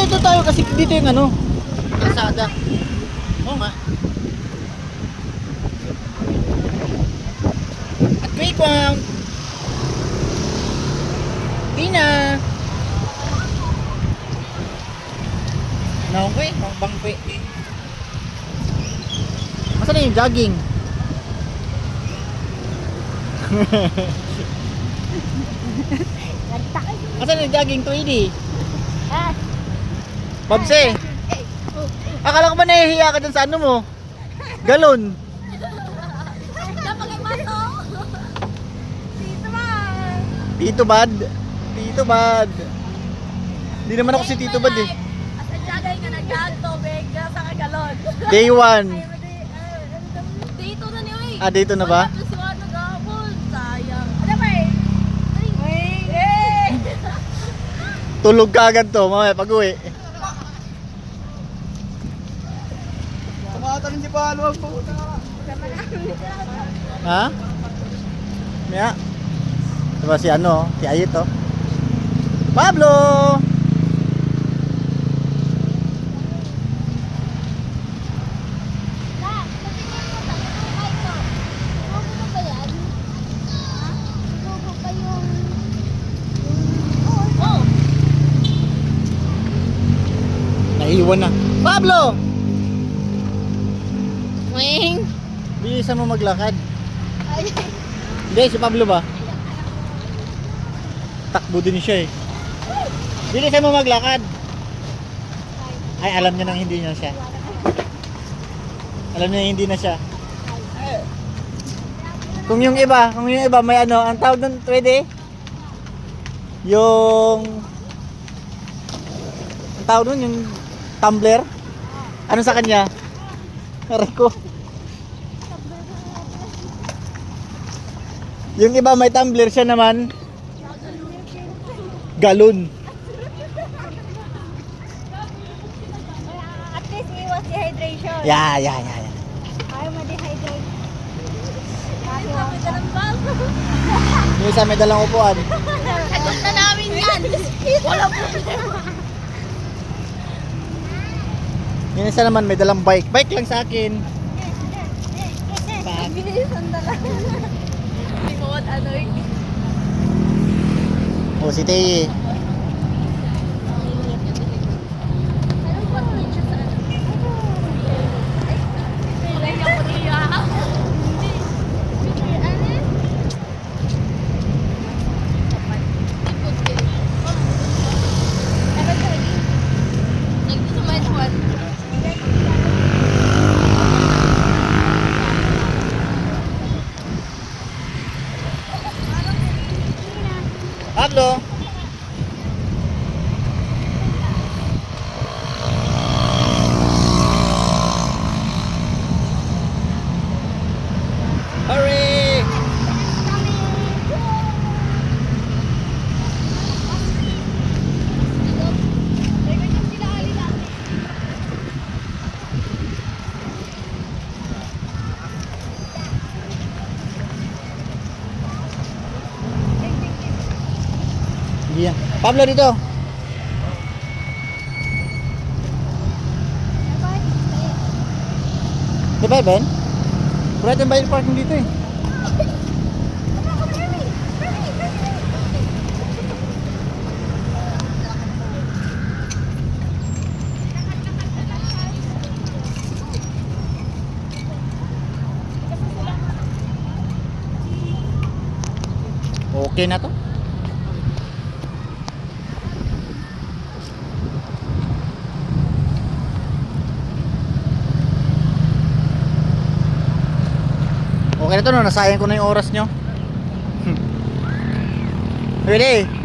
dito tayo kasi dito yung ano, kalsada. Oo nga. At Quakewound. Tina. Naungkwe, bangkwe. Masa na yung jogging? Masa na yung jogging 280? Babse. Akala ko ba nahihiya ka dun sa ano mo? Galon. Tito Bad. Tito Bad. Hindi naman ako si Tito Bad eh. Asa jagay nga nagagto, big, sa kagalon. Day 1. Dito na niyo eh. Ah, dito na ba? Wala si ano gabon, sayang. Ano ba eh? Eh! Tulog ka agad to, mamaya pag uwi. Tumatanong si Palo ang puta. Ha? Maya? Diba si ano, si Ayit oh. Pablo! Naiwan na. Pablo! Wing! Bilisan mo maglakad. Hindi, si Pablo ba? Takbo din siya eh. Bilisan mo maglakad. Ay, alam niya nang hindi na siya. Alam niya hindi na siya. Kung yung iba may ano, ang tawag doon, pwede? Ang tawag doon, yung tumbler? Ano sa kanya? Aray ko. Yung iba may tumbler, siya naman galon. At least iwas dehydration. Yeah. Ayaw ma-dehydrate. Sabi ka ng bag. Yung isa may dalang upuan. Sagot na namin yan. Wala problema. Yung isa naman may dalang bike. Bike lang sa akin. Bilisan talaga. Hindi mo what ano eh. O si Teye. Anong patuloy siya sa ano? Kulay niya ko niya. Hindi. Ano? Ipot din. Ano to? Nagdito may tuwan. Pablo. Hurry! Iya. Pablo dito. Di ba, Ben? Pwede ba yung parking dito eh? Okay na to? Okay na to no, nasayang ko na yung oras nyo. Ready?